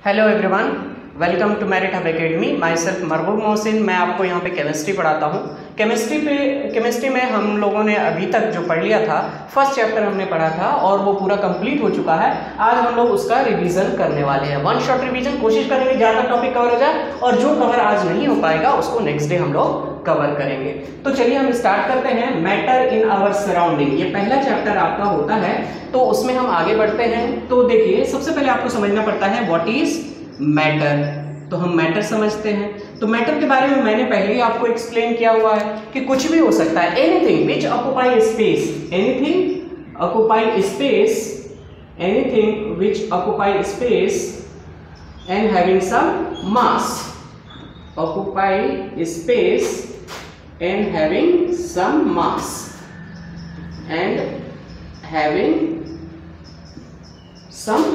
Hello everyone, welcome to merit hub academy. Myself Marboob Mohsin. मैं आपको यहाँ पे केमिस्ट्री पढ़ाता हूँ। केमिस्ट्री में हम लोगों ने अभी तक जो पढ़ लिया था, फर्स्ट चैप्टर हमने पढ़ा था और वो पूरा कंप्लीट हो चुका है। आज हम लोग उसका रिवीजन करने वाले हैं। वन शॉट रिवीजन, कोशिश करेंगे ज़्यादा टॉपिक कवर हो जाए और जो कवर आज नहीं हो पाएगा उसको नेक्स्ट डे हम लोग कवर करेंगे। तो चलिए हम स्टार्ट करते हैं। मैटर इन आवर सराउंडिंग, ये पहला चैप्टर आपका होता है, तो उसमें हम आगे बढ़ते हैं। तो देखिए, सबसे पहले आपको समझना पड़ता है व्हाट इज मैटर। तो हम मैटर समझते हैं। तो मैटर के बारे में मैंने पहले ही आपको एक्सप्लेन किया हुआ है कि कुछ भी हो सकता है। Anything which occupy space, anything occupy space, anything which occupy space and having some mass, occupy space and having some mass and having some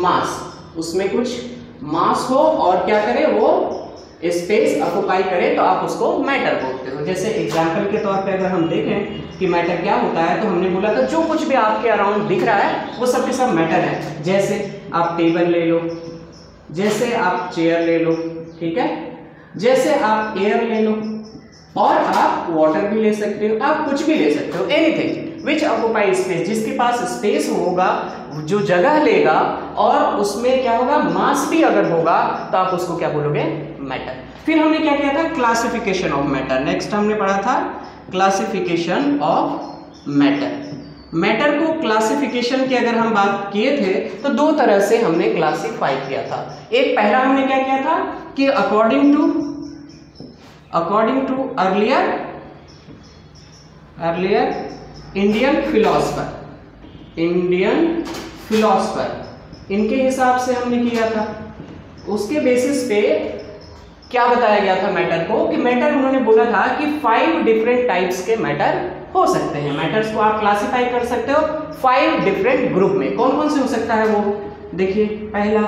mass, उसमें कुछ मास हो और क्या करे, वो स्पेस ऑक्युपाई करे, तो आप उसको मैटर बोलते हो। जैसे एग्जांपल के तौर पे अगर हम देखें कि मैटर क्या होता है, तो हमने बोला था जो कुछ भी आपके अराउंड दिख रहा है वो सब के सब मैटर है। जैसे आप टेबल ले लो, जैसे आप चेयर ले लो, ठीक है, जैसे आप एयर ले लो, और आप वाटर भी ले सकते हो, आप कुछ भी ले सकते हो। एनीथिंग विच ऑक्युपाई स्पेस, जिसके पास स्पेस होगा, जो जगह लेगा और उसमें क्या होगा, मास भी अगर होगा, तो आप उसको क्या बोलोगे, मैटर। फिर हमने क्या किया था, क्लासिफिकेशन ऑफ मैटर। नेक्स्ट हमने पढ़ा था क्लासिफिकेशन ऑफ मैटर। मैटर को क्लासिफिकेशन की अगर हम बात किए थे तो दो तरह से हमने क्लासिफाई किया था। एक पहला हमने क्या किया था कि according to earlier Indian philosopher, इनके हिसाब से हमने किया था। उसके बेसिस पे क्या बताया गया था मैटर को, कि मैटर उन्होंने बोला था कि 5 डिफरेंट टाइप्स के मैटर हो सकते हैं। मैटर्स को आप क्लासिफाई कर सकते हो 5 डिफरेंट ग्रुप में। कौन कौन से हो सकता है वो देखिए। पहला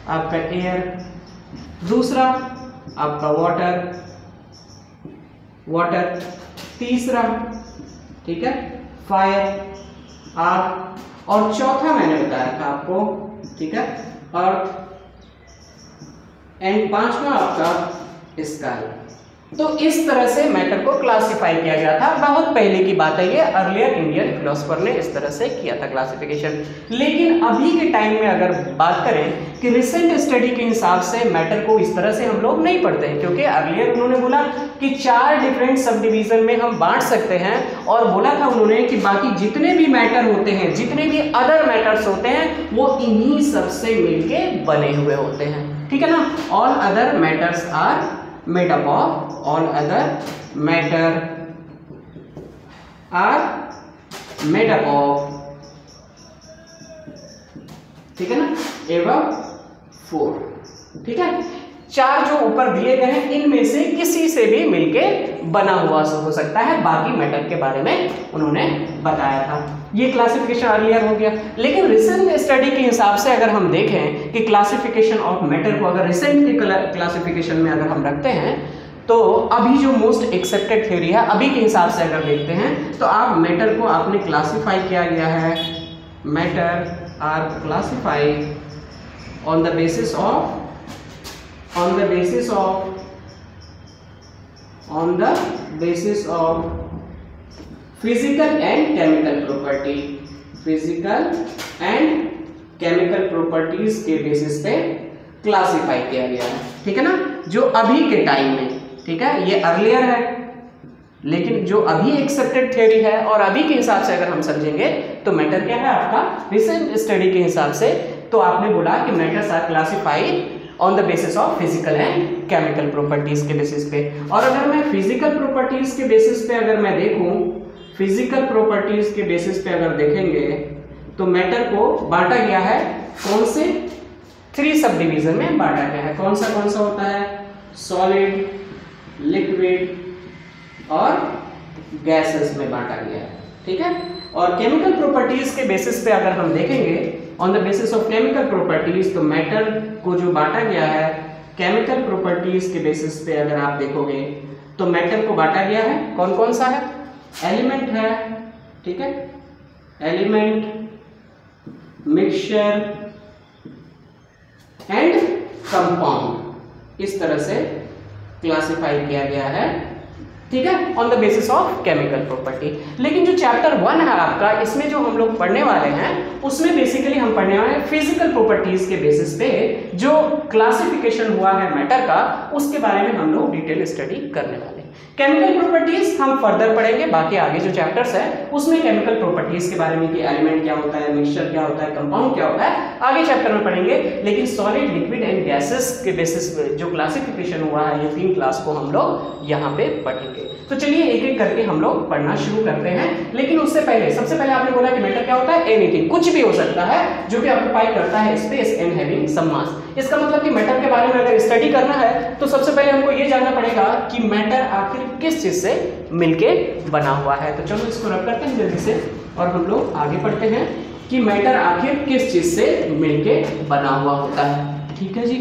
आपका एयर, दूसरा आपका वाटर, तीसरा ठीक है फायर, आग, और चौथा मैंने बताया था आपको, ठीक है, अर्थ, एंड पांचवा आपका स्काई। तो इस तरह से मैटर को क्लासिफाई किया गया था। बहुत पहले की बात है ये, अर्लियर इंडियन फिलोसफर ने इस तरह से किया था क्लासिफिकेशन। लेकिन अभी के टाइम में अगर बात करें कि रिसेंट स्टडी के हिसाब से मैटर को इस तरह से हम लोग नहीं पढ़ते हैं, क्योंकि अर्लियर उन्होंने बोला कि 4 डिफरेंट सब डिवीजन में हम बांट सकते हैं, और बोला था उन्होंने कि बाकी जितने भी मैटर होते हैं, जितने भी अदर मैटर्स होते हैं, वो इन्हीं सबसे मिलके बने हुए होते हैं, ठीक है ना। All other matters are made up of, all other matter are made up of, ठीक है ना, एवं 4, ठीक है। 4 जो ऊपर दिए गए हैं, इनमें से किसी से भी मिलके बना हुआ हो सकता है। बाकी मैटर के बारे में उन्होंने बताया था। ये क्लासिफिकेशन अर्लियर हो गया। लेकिन रिसेंट स्टडी के हिसाब से अगर हम देखें कि क्लासिफिकेशन ऑफ मैटर को अगर रिसेंट के क्लासिफिकेशन में अगर हम रखते हैं, तो अभी जो मोस्ट एक्सेप्टेड थ्योरी है, अभी के हिसाब से अगर देखते हैं, तो आप मैटर को आपने क्लासिफाई किया गया है, matter are classified on the basis of physical and chemical properties के बेसिस पे क्लासिफाई किया गया है, ठीक है ना। जो अभी के टाइम में, ठीक है, ये अर्लियर है, लेकिन जो अभी एक्सेप्टेड थ्योरी है और अभी के हिसाब से अगर हम समझेंगे, तो मैटर क्या है आपका, रिसेंट स्टडी के हिसाब से, तो आपने बोला कि matters are classified on the basis of physical and chemical properties के बेसिस पे। और अगर मैं फिजिकल प्रॉपर्टीज के बेसिस पे अगर मैं देखूं, फिजिकल प्रॉपर्टीज के बेसिस पे अगर देखेंगे, तो मैटर को बांटा गया है कौन से, 3 सब डिवीजन में बांटा गया है। कौन सा होता है, सॉलिड, लिक्विड और गैसेस में बांटा गया है, ठीक है। और केमिकल प्रॉपर्टीज के बेसिस पे अगर हम देखेंगे, on the basis of chemical properties, तो मैटर को जो बांटा गया है केमिकल प्रॉपर्टीज के बेसिस पे अगर आप देखोगे, तो मैटर को बांटा गया है कौन कौन सा है, एलिमेंट है, ठीक है, एलिमेंट, मिक्सचर एंड कंपाउंड, इस तरह से क्लासिफाई किया गया है, ठीक है, on the basis of chemical property. लेकिन जो चैप्टर 1 है आपका, इसमें जो हम लोग पढ़ने वाले हैं उसमें बेसिकली हम पढ़ने वाले हैं फिजिकल प्रॉपर्टीज के बेसिस पे जो क्लासिफिकेशन हुआ है मैटर का, उसके बारे में हम लोग डिटेल स्टडी करने वाले हैं। केमिकल प्रॉपर्टीज हम फर्दर पढ़ेंगे, बाकी आगे जो चैप्टर्स है उसमें केमिकल प्रॉपर्टीज के बारे में कि एलिमेंट क्या होता है, मिक्सचर क्या होता है, कंपाउंड क्या होता है, आगे चैप्टर में पढ़ेंगे। लेकिन सॉलिड, लिक्विड एंड गैसेस के बेसिस पे जो क्लासिफिकेशन हुआ है, ये 3 क्लास को हम लोग यहाँ पे पढ़ेंगे। तो चलिए एक एक करके हम लोग पढ़ना शुरू करते हैं। लेकिन उससे पहले सबसे पहले आपने बोला कि मैटर क्या होता है, एनीथिंग, कुछ भी हो सकता है जो कि ऑक्यूपाई करता है स्पेस एंड हैविंग सम मास। इसका मतलब कि मैटर के बारे में अगर स्टडी करना है तो सबसे पहले हमको ये जानना पड़ेगा कि मैटर आखिर किस चीज से मिलके बना हुआ है। तो चलो इसको रब करते हैं जल्दी से और हम लोग आगे पढ़ते हैं कि मैटर आखिर किस चीज से मिलके बना हुआ होता है। ठीक है जी,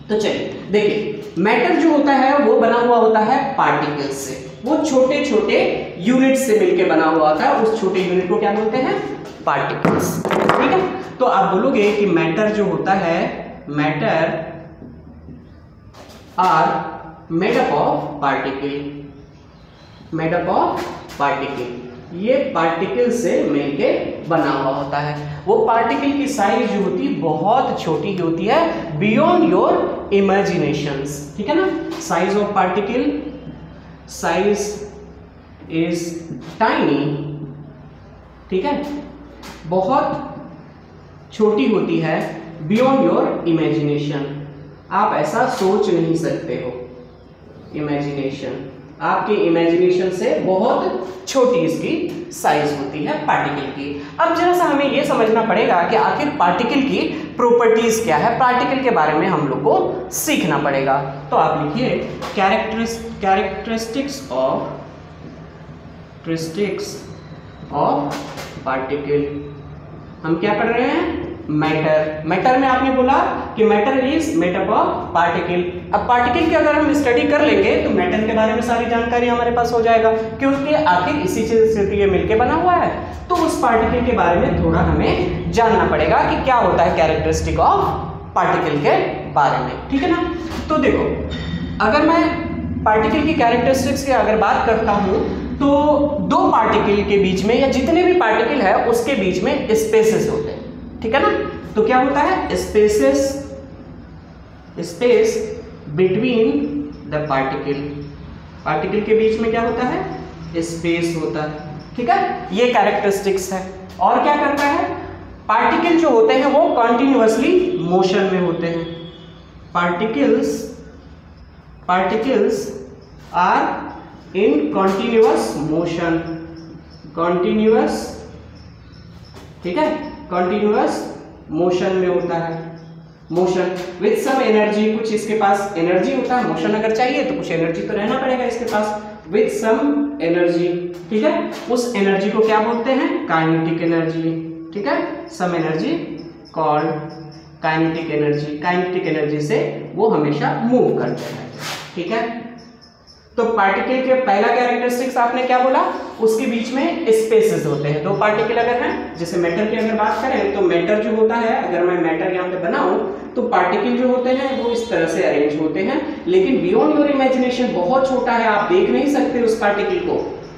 तो चलिए देखिए, मैटर जो होता है वो बना हुआ होता है पार्टिकल्स से, वो छोटे छोटे यूनिट से मिलके बना हुआ होता है। उस छोटे यूनिट को क्या बोलते हैं, पार्टिकल्स, ठीक है। तो आप बोलोगे कि मैटर जो होता है, matter are made up of particle, made up of particle, ये पार्टिकल से मिलके बना हुआ होता है। वो पार्टिकल की साइज जो होती है बहुत छोटी होती है, बियॉन्ड योर इमेजिनेशंस, ठीक है ना। Size of particle, size is tiny, ठीक है, बहुत छोटी होती है, बियॉन्ड योर इमेजिनेशन, आप ऐसा सोच नहीं सकते हो। इमेजिनेशन, आपके इमेजिनेशन से बहुत छोटी इसकी साइज होती है पार्टिकल की। अब जरा सा हमें यह समझना पड़ेगा कि आखिर पार्टिकल की प्रॉपर्टीज क्या है, पार्टिकल के बारे में हम लोग को सीखना पड़ेगा। तो आप लिखिए कैरेक्टरिस्टिक्स ऑफ पार्टिकल। हम क्या पढ़ रहे हैं, मैटर। मैटर में आपने बोला कि matter is made up of particle. अब पार्टिकल की अगर हम स्टडी कर लेंगे तो मैटर के बारे में सारी जानकारी हमारे पास हो जाएगा, क्योंकि आखिर इसी चीज से ये मिलके बना हुआ है। तो उस पार्टिकल के बारे में थोड़ा हमें जानना पड़ेगा कि क्या होता है कैरेक्टरिस्टिक ऑफ पार्टिकल के बारे में, ठीक है ना। तो देखो, अगर मैं पार्टिकल की कैरेक्टरिस्टिक्स की अगर बात करता हूं तो दो पार्टिकल के बीच में या जितने भी पार्टिकल है उसके बीच में स्पेसेस होते हैं, ठीक है ना। तो क्या होता है, space between the particle, particle के बीच में क्या होता है, स्पेस होता है, ठीक है। ये कैरेक्टरिस्टिक्स है। और क्या करता है, पार्टिकल जो होते हैं वो कॉन्टिन्यूअसली मोशन में होते हैं। Particles are in continuous motion, continuous, ठीक है, कॉन्टिन्यूअस मोशन में होता है। मोशन विद सम एनर्जी, कुछ इसके पास एनर्जी होता है। मोशन अगर चाहिए तो कुछ एनर्जी तो रहना पड़ेगा इसके पास, विद सम एनर्जी, ठीक है। उस एनर्जी को क्या बोलते हैं, काइनेटिक एनर्जी, ठीक है। Some energy called kinetic energy. Kinetic energy से वो हमेशा मूव करते हैं, ठीक है। तो पार्टिकल के पहला कैरेक्टरिस्टिक्स आपने क्या बोला, उसके बीच में स्पेसेस होते हैं। दो पार्टिकल अगर हैं, जैसे मैटर की अगर बात करें तो मैटर जो होता है, अगर मैं मैटर यहाँ पे बनाऊं तो पार्टिकल जो होते हैं वो इस तरह से अरेंज होते हैं, लेकिन बियॉन्ड योर इमेजिनेशन बहुत छोटा है, आप देख नहीं सकते उस पार्टिकल को,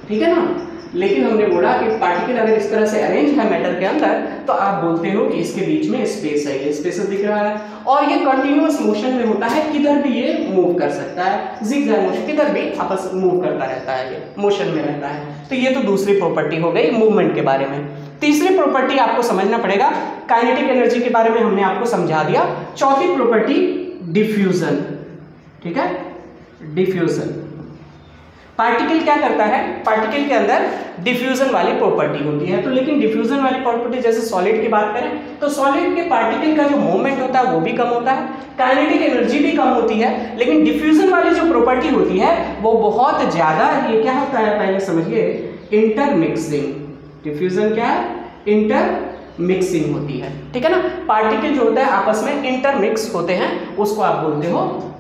ठीक है ना। लेकिन हमने बोला कि पार्टिकल अगर इस तरह से अरेंज है मैटर के अंदर तो आप बोलते हो कि इसके बीच में स्पेस है, ये स्पेस दिख रहा है। और ये कंटिन्यूअस मोशन में होता है, किधर भी ये मूव कर सकता है, जिगजैग मोशन, किधर भी आपस मूव करता रहता है, ये मोशन में रहता है। तो ये तो दूसरी प्रॉपर्टी हो गई मूवमेंट के बारे में। तीसरी प्रॉपर्टी आपको समझना पड़ेगा, काइनेटिक एनर्जी के बारे में हमने आपको समझा दिया। चौथी प्रॉपर्टी डिफ्यूजन, ठीक है, डिफ्यूजन। पार्टिकल क्या करता है, पार्टिकल के अंदर डिफ्यूजन वाली प्रॉपर्टी होती है। तो लेकिन डिफ्यूजन वाली प्रॉपर्टी, जैसे सॉलिड की बात करें तो सॉलिड के पार्टिकल का जो मूवमेंट होता है वो भी कम होता है, काइनेटिक एनर्जी भी कम होती है, लेकिन डिफ्यूजन वाली जो प्रॉपर्टी होती है वो बहुत ज्यादा, ये क्या होता है पहले समझिए, इंटरमिक्सिंग। डिफ्यूजन क्या है, इंटरमिक्सिंग होती है, ठीक है ना। पार्टिकल जो होता है आपस में इंटरमिक्स होते हैं, उसको आप बोलते हो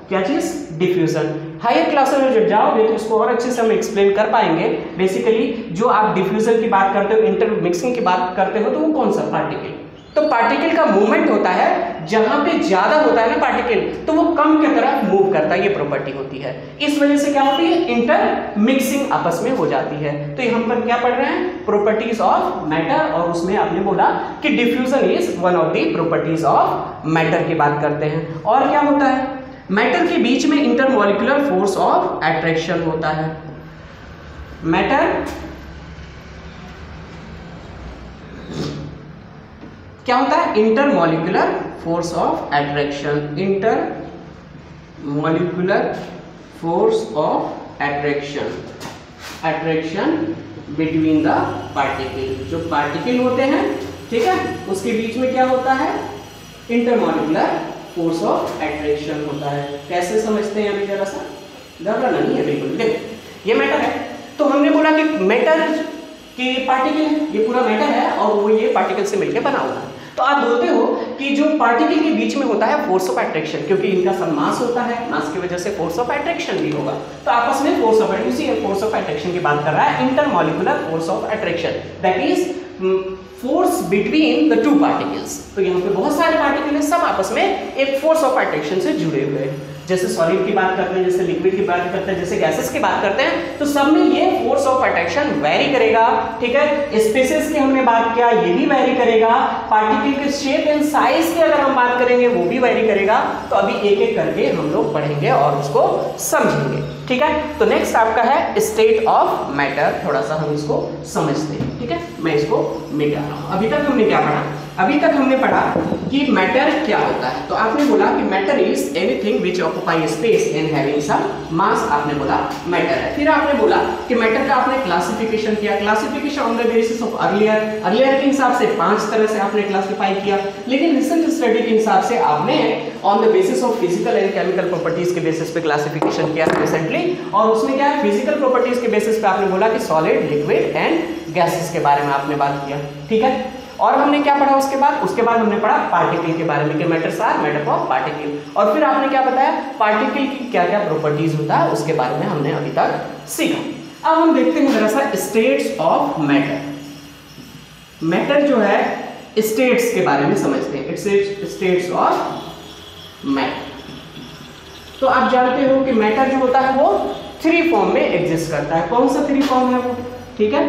क्या चीज, डिफ्यूजन। हायर क्लासेस में जब जाओगे तो इसको और अच्छे से हम एक्सप्लेन कर पाएंगे। बेसिकली जो आप डिफ्यूजन की बात करते हो, इंटरमिक्सिंग की बात करते हो, तो वो कौन सा पार्टिकल, तो पार्टिकल का मूवमेंट होता है, जहां पे ज्यादा होता है ना पार्टिकल, तो वो कम की तरफ मूव करता है, ये प्रॉपर्टी होती है। इस वजह से क्या होती है, इंटर मिक्सिंग आपस में हो जाती है। तो यहाँ पर क्या पढ़ रहे हैं, प्रॉपर्टीज ऑफ मैटर, और उसमें आपने बोला कि diffusion is one of the properties of matter की बात करते हैं। और क्या होता है, मैटर के बीच में इंटरमॉलिक्यूलर फोर्स ऑफ अट्रैक्शन होता है। मैटर क्या होता है, intermolecular force of attraction, intermolecular force of attraction, attraction between the particle, जो पार्टिकल होते हैं, ठीक है, उसके बीच में क्या होता है, इंटरमॉलिक्यूलर फोर्स ऑफ अट्रैक्शन होता है। कैसे समझते हैं अभी जरा सा, घबराना नहीं है बिल्कुल। देखो ये मैटर है, तो हमने बोला कि मैटर के पार्टिकल है, ये पूरा मैटर है और वो ये पार्टिकल से मिलकर बना हुआ है। तो आप बोलते हो कि जो पार्टिकल के बीच में होता है फोर्स ऑफ अट्रैक्शन, क्योंकि इनका सब मास होता है, मास की वजह से फोर्स ऑफ अट्रैक्शन भी होगा, तो आपस में फोर्स ऑफ अट्रैक्शन की बात कर रहा है, intermolecular force of attraction, that is force between the two particles. तो यहाँ पे बहुत सारे पार्टिकल हैं, सब आपस में एक फोर्स ऑफ अट्रैक्शन से जुड़े हुए हैं। जैसे सॉलिड की बात करते हैं, जैसे लिक्विड की बात करते हैं, जैसे गैसेस की बात करते हैं, तो सब में ये फोर्स ऑफ अट्रैक्शन वेरी करेगा, ठीक है। स्पेसेस की हमने बात किया, ये भी वेरी करेगा। पार्टिकल के शेप एंड साइज की अगर हम बात करेंगे, वो भी वेरी करेगा। तो अभी एक एक करके हम लोग पढ़ेंगे और उसको समझेंगे, ठीक है। तो नेक्स्ट आपका है स्टेट ऑफ मैटर, थोड़ा सा हम इसको समझते हैं, ठीक है। मैं इसको मिटा रहा हूं। अभी तक हमने क्या पढ़ा, अभी तक हमने पढ़ा कि मैटर क्या होता है। तो आपने बोला कि matter is anything which occupy space and having some mass, आपने बोला मैटर है। फिर आपने बोला कि मैटर का आपने क्लासिफिकेशन किया, classification on the basis of earlier के हिसाब से 5 तरह से आपने क्लासिफाई किया, लेकिन रिसेंट स्टडी के हिसाब से आपने on the basis of physical and chemical properties के बेसिस पे क्लासिफिकेशन किया रिसेंटली। और उसमें क्या है, फिजिकल प्रॉपर्टीज के बेसिस पे आपने बोला कि सॉलिड, लिक्विड एंड गैसेस के बारे में आपने बात किया, ठीक है। और हमने क्या पढ़ा उसके बाद हमने पढ़ा पार्टिकल के बारे में कि matters are made up of particle. और फिर आपने क्या बताया, पार्टिकल की क्या क्या प्रॉपर्टीज होता है उसके बारे में हमने अभी तक सीखा। अब हम देखते हैं जरा सा स्टेट्स ऑफ मैटर। मैटर जो है स्टेट्स के बारे में समझते हैं, इट्स स्टेट्स ऑफ मैटर। तो आप जानते हो कि मैटर जो होता है वो 3 फॉर्म में एग्जिस्ट करता है। कौन सा 3 फॉर्म है वो, ठीक है।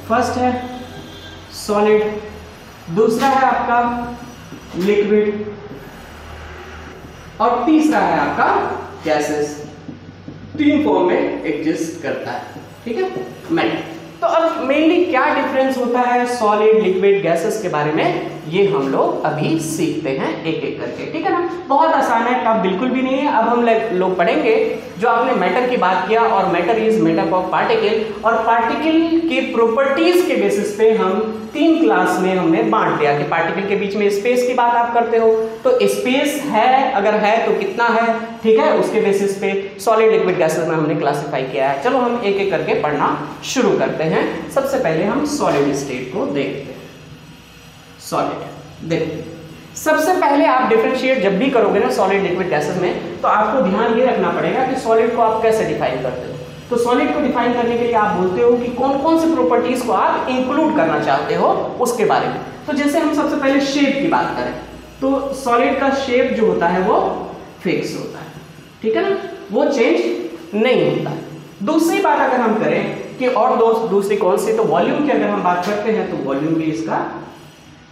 फर्स्ट है सॉलिड, दूसरा है आपका लिक्विड, और तीसरा है आपका गैसेस। 3 फॉर्म में एग्जिस्ट करता है, ठीक है, मैटर। तो अब मेनली क्या डिफरेंस होता है सॉलिड, लिक्विड, गैसेस के बारे में, ये हम लोग अभी सीखते हैं एक एक करके, ठीक है ना। बहुत आसान है, टफ बिल्कुल भी नहीं है। अब हम लोग पढ़ेंगे जो आपने मैटर की बात किया, और matter is made up of particle, और पार्टिकल के प्रॉपर्टीज के बेसिस पे हम 3 क्लास में हमने बांट दिया कि पार्टिकल के बीच में स्पेस की बात आप करते हो, तो स्पेस है, अगर है तो कितना है, ठीक है, उसके बेसिस पे सॉलिड, लिक्विड, गैसेस में हमने क्लासिफाई किया है। चलो हम एक एक करके पढ़ना शुरू करते हैं। सबसे पहले हम सॉलिड स्टेट को देखते हैं। सॉलिड, देखो सबसे पहले आप डिफरेंशिएट जब भी करोगे ना सॉलिड, लिक्विड, गैसेस में, तो आपको ध्यान ये रखना पड़ेगा कि सॉलिड को आप कैसे डिफाइन करते हो। तो सॉलिड को डिफाइन करने के लिए आप बोलते हो कि कौन कौन से प्रॉपर्टीज को आप इंक्लूड करना चाहते हो उसके बारे में। तो जैसे हम सबसे पहले शेप की बात करें, तो सॉलिड का शेप जो होता है वो फिक्स होता है, ठीक है ना, वो चेंज नहीं होता। दूसरी बात अगर हम करें कि और दूसरी कौन सी, तो वॉल्यूम की अगर हम बात करते हैं तो वॉल्यूम भी इसका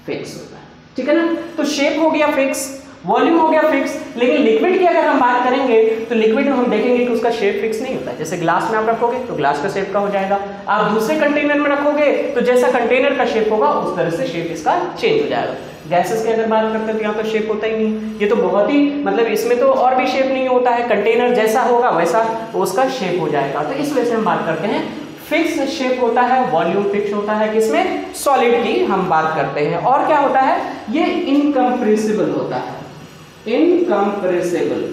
फिक्स होता है, ठीक है ना। तो शेप हो गया फिक्स, वॉल्यूम हो गया फिक्स। लेकिन लिक्विड की अगर हम बात करेंगे तो लिक्विड में हम देखेंगे कि उसका शेप फिक्स नहीं होता है। जैसे ग्लास में आप रखोगे तो ग्लास का शेप का हो जाएगा, आप दूसरे कंटेनर में रखोगे तो जैसा कंटेनर का शेप होगा उस तरह से शेप इसका चेंज हो जाएगा। गैसेस की अगर बात करते हैं तो यहाँ तो शेप होता ही नहीं, ये तो बहुत ही मतलब इसमें तो और भी शेप नहीं होता है, कंटेनर जैसा होगा वैसा उसका शेप हो जाएगा। तो इस वजह से हम बात करते हैं फिक्स शेप होता है, वॉल्यूम फिक्स होता है, किसमें, सॉलिड की हम बात करते हैं। और क्या होता है, ये इनकम्प्रेसिबल होता है, इनकम्प्रेसिबल,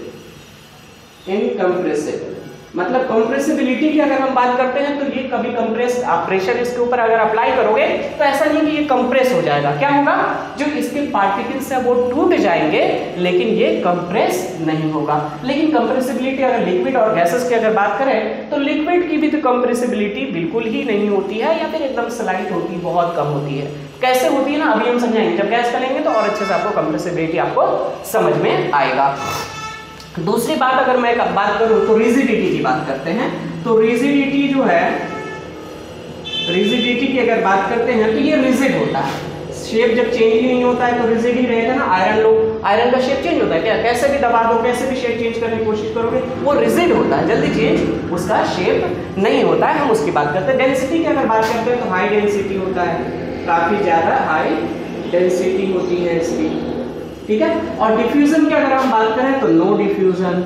इनकम्प्रेसिबल, मतलब कंप्रेसिबिलिटी की अगर हम बात करते हैं तो ये कभी कंप्रेस, आप प्रेशर इसके ऊपर अगर अप्लाई करोगे तो ऐसा नहीं कि ये कंप्रेस हो जाएगा, क्या होगा, जो इसके पार्टिकल्स है वो टूट जाएंगे लेकिन ये कंप्रेस नहीं होगा। लेकिन कंप्रेसिबिलिटी अगर लिक्विड और गैसेस की अगर बात करें तो लिक्विड की भी तो कंप्रेसिबिलिटी बिल्कुल ही नहीं होती है या फिर एकदम स्लाइट होती है, बहुत कम होती है। कैसे होती है ना, अभी हम समझाएंगे, जब गैस का लेंगे तो और अच्छे से आपको कंप्रेसिबिलिटी आपको समझ में आएगा। दूसरी बात अगर मैं बात करूं तो रिजिडिटी की बात करते हैं। तो रिजिडिटी जो है, रिजिडिटी की अगर बात करते हैं तो ये रिजिड होता है, शेप जब चेंज ही नहीं होता है तो रिजिड ही रहेगा ना। आयरन लो, आयरन का शेप चेंज होता है क्या, कैसे भी दबा दो, कैसे भी शेप चेंज करने की कोशिश करोगे वो रिजिड होता है, जल्दी चेंज उसका शेप नहीं होता है। हम उसकी बात करते हैं। डेंसिटी की अगर बात करते हैं तो हाई डेंसिटी होता है, काफी ज्यादा हाई डेंसिटी होती है इसकी, ठीक है। और डिफ्यूजन की अगर हम बात करें तो नो डिफ्यूजन,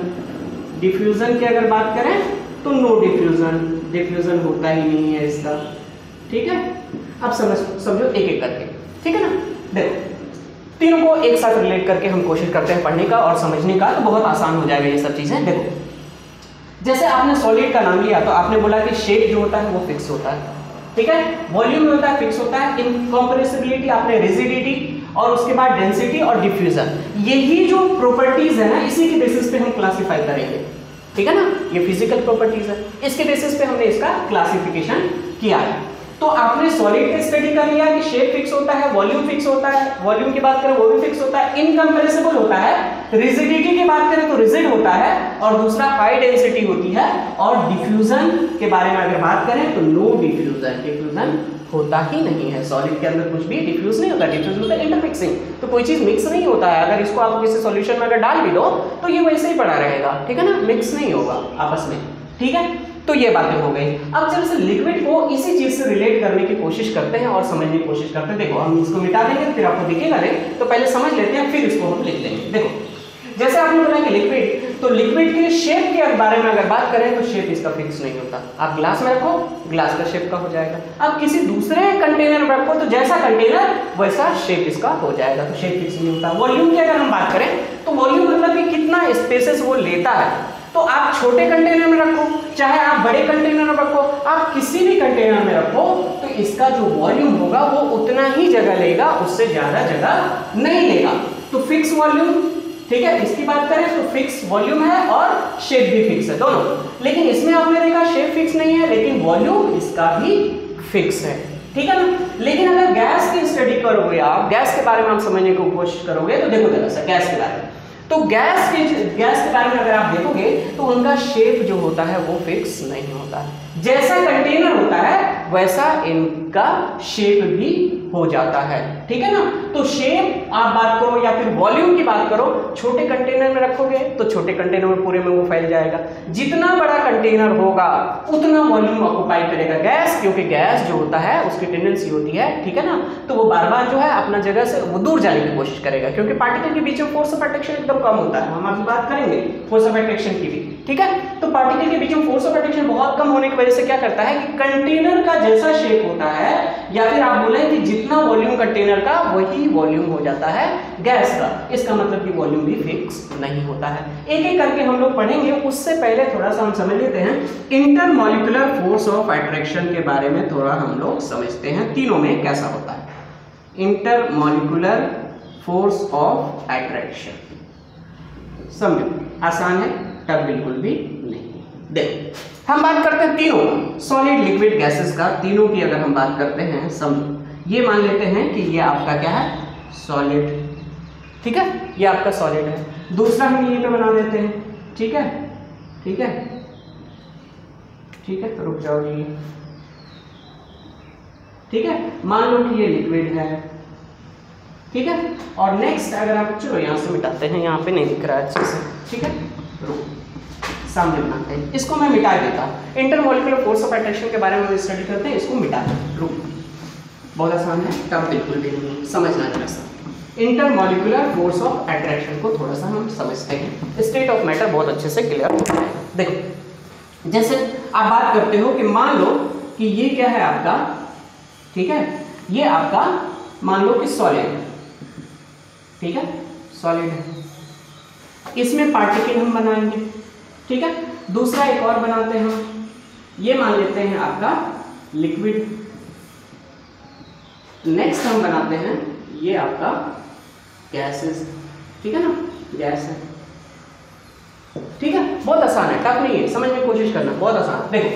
डिफ्यूजन की अगर बात करें तो नो डिफ्यूजन, डिफ्यूजन होता ही नहीं है इसका, ठीक है। अब समझो एक एक करके, ठीक है ना। देखो तीनों को एक साथ रिलेट करके हम कोशिश करते हैं पढ़ने का और समझने का, तो बहुत आसान हो जाएगा ये सब चीजें। देखो जैसे आपने सॉलिड का नाम लिया तो आपने बोला कि शेप जो होता है वो फिक्स होता है, ठीक है, वॉल्यूम होता है फिक्स होता है, इनकॉम्प्रेसिबिलिटी आपने रिजिडिटी और उसके बाद डेंसिटी और डिफ्यूजन, यही जो प्रॉपर्टीज है ना इसी के बेसिस पे हम क्लासिफाई करेंगे, ठीक है ना। ये फिजिकल प्रॉपर्टीज है, इसके बेसिस पे हमने इसका क्लासिफिकेशन किया है। तो आपने सॉलिड का स्टडी कर लिया कि शेप फिक्स होता है, वॉल्यूम फिक्स होता है, वॉल्यूम की बात करें वो भी फिक्स होता है, इनकम्प्रेसिबल होता है, रिजिडिटी की बात करें तो रिजिड होता है, और दूसरा हाई डेंसिटी होती है, और डिफ्यूजन के बारे में अगर बात करें तो नो डिफ्यूजन, डिफ्यूजन होता ही नहीं है। सॉलिड के अंदर कुछ भी डिफ्यूज नहीं होता, डिफ्यूज होता है इंटरमिक्सिंग, तो कोई चीज मिक्स नहीं होता है। अगर इसको आप किसी सॉल्यूशन में अगर डाल भी दो तो ये वैसे ही पड़ा रहेगा, ठीक है ना, मिक्स नहीं होगा आपस में, ठीक है। तो ये बातें हो गई। अब जब से लिक्विड को इसी चीज से रिलेट करने की कोशिश करते हैं और समझने की कोशिश करते हैं, देखो हम इसको मिटा देंगे फिर आपको दिखेगा नहीं, तो पहले समझ लेते हैं फिर इसको हम लिख लेंगे। देखो जैसे आपने बोला कि लिक्विड, तो लिक्विड के शेप के बारे में अगर बात करें तो शेप इसका फिक्स नहीं होता। आप ग्लास में रखो, ग्लास का शेप का हो जाएगा, आप किसी दूसरे कंटेनर में रखो तो जैसा कंटेनर वैसा शेप इसका हो जाएगा, तो शेप फिक्स नहीं होता। वॉल्यूम की अगर हम बात करें तो वॉल्यूम मतलब कि कितना स्पेसेस वो लेता है, तो आप छोटे कंटेनर में रखो चाहे आप बड़े कंटेनर में रखो, आप किसी भी कंटेनर में रखो तो इसका जो वॉल्यूम होगा वो उतना ही जगह लेगा, उससे ज्यादा जगह नहीं लेगा। तो फिक्स वॉल्यूम, ठीक है, इसकी बात करें तो फिक्स वॉल्यूम है और शेप भी फिक्स है दोनों। लेकिन इसमें आपने देखा शेप फिक्स नहीं है लेकिन वॉल्यूम इसका भी फिक्स है, ठीक है ना। लेकिन अगर गैस की स्टडी करोगे आप, गैस के बारे में आप समझने की कोशिश करोगे तो देखो जरा सा गैस के बारे में, तो गैस के बारे में अगर आप देखोगे तो उनका शेप जो होता है वो फिक्स नहीं होता है। जैसा कंटेनर होता है वैसा इनका शेप भी हो जाता है, ठीक है ना। तो शेप आप बात करो या फिर वॉल्यूम की बात करो, छोटे कंटेनर में रखोगे तो छोटे कंटेनर में पूरे में वो फैल जाएगा, जितना बड़ा कंटेनर होगा उतना वॉल्यूम ऑक्युपाई करेगा गैस, क्योंकि गैस जो होता है उसकी टेंडेंसी होती है, ठीक है ना, तो वो बार बार जो है अपना जगह से वो दूर जाने की कोशिश करेगा, क्योंकि पार्टिकल के बीच में फोर्स ऑफ अट्रैक्शन एकदम कम होता है। हम अभी बात करेंगे फोर्स ऑफ अट्रैक्शन की भी, ठीक है। तो पार्टिकल के बीच में फोर्स ऑफ अट्रैक्शन बहुत कम होने की वजह से क्या करता है कि कंटेनर का जैसा शेप होता है, या फिर आप बोले कि जितना वॉल्यूम कंटेनर का वही वॉल्यूम हो जाता है गैस का, इसका मतलब कि वॉल्यूम भी फिक्स नहीं होता है। एक एक करके हम लोग पढ़ेंगे, उससे पहले थोड़ा सा हम समझ लेते हैं इंटरमॉलिक्यूलर फोर्स ऑफ अट्रैक्शन के बारे में, थोड़ा हम लोग समझते हैं तीनों में कैसा होता है। इंटरमॉलिक्यूलर फोर्स ऑफ अट्रैक्शन समझो, आसान है, टफ बिल्कुल भी नहीं। देखो हम बात करते हैं तीनों सॉलिड लिक्विड गैसेस का, तीनों की अगर हम बात करते हैं, समझो ये मान लेते हैं कि ये आपका क्या है, सॉलिड, ठीक है, ये आपका सॉलिड है। दूसरा हम यहीं पे बना देते हैं, ठीक है, ठीक है, ठीक है, रुक जाओ जी, ठीक है, मान लो कि ये लिक्विड है, ठीक है। और नेक्स्ट अगर आप, चलो यहाँ से मिटाते हैं, यहाँ पे नहीं दिख रहा है अच्छे से, ठीक है, रुक सामने बनाते हैं, इसको मैं मिटा देता हूँ। इंटरमॉलिक्यूलर फोर्स ऑफ अट्रैक्शन के बारे में स्टडी करते हैं, इसको मिटा दें, रुक, बहुत आसान है, टफ बिल्कुल भी नहीं, समझना जरा सा। इंटरमॉलिक्यूलर फोर्स ऑफ अट्रैक्शन को थोड़ा सा हम समझते हैं, स्टेट ऑफ मैटर बहुत अच्छे से क्लियर होता है। देखो जैसे आप बात करते हो कि मान लो कि ये क्या है आपका, ठीक है, ये आपका मान लो कि सॉलिड, ठीक है, सॉलिड है, इसमें पार्टिकल हम बनाएंगे, ठीक है। दूसरा एक और बनाते हैं हम, ये मान लेते हैं आपका लिक्विड। नेक्स्ट हम बनाते हैं ये आपका गैसेस, ठीक है ना, गैस है, ठीक है। बहुत आसान है, टफ नहीं है, समझने की कोशिश करना, बहुत आसान। देखो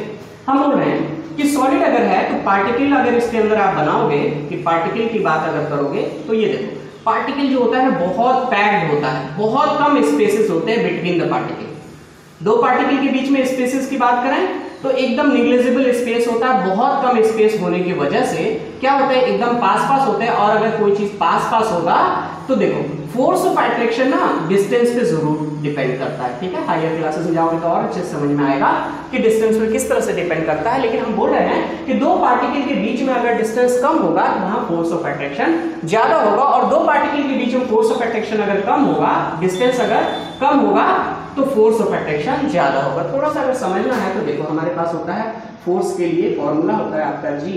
हम बोल रहे हैं कि सॉलिड अगर है तो पार्टिकल अगर इसके अंदर आप बनाओगे, कि पार्टिकल की बात अगर करोगे तो ये देखो पार्टिकल जो होता है बहुत पैक्ड होता है, बहुत कम स्पेसेस होते हैं बिटवीन द पार्टिकल। दो पार्टिकल के बीच में स्पेसेस की बात करें तो एकदम निग्लिजिबल स्पेस होता है, बहुत कम स्पेस होने की वजह से क्या होता है एकदम पास पास होते हैं। और अगर कोई चीज पास पास होगा तो देखो फोर्स ऑफ अट्रैक्शन ना डिस्टेंस पे जरूर डिपेंड करता है, ठीक है। हायर क्लासेस में जाओगे तो और अच्छे से समझ में आएगा कि डिस्टेंस पे किस तरह से डिपेंड करता है। लेकिन हम बोल रहे हैं कि दो पार्टिकल के बीच में अगर डिस्टेंस कम होगा तो वहां फोर्स ऑफ अट्रैक्शन ज्यादा होगा, और दो पार्टिकल के बीच में फोर्स ऑफ अट्रैक्शन अगर कम होगा, डिस्टेंस अगर कम होगा तो फोर्स ऑफ अट्रैक्शन ज्यादा होगा। थोड़ा सा अगर समझना है तो देखो हमारे पास होता है फोर्स के लिए फॉर्मूला होता है आपका G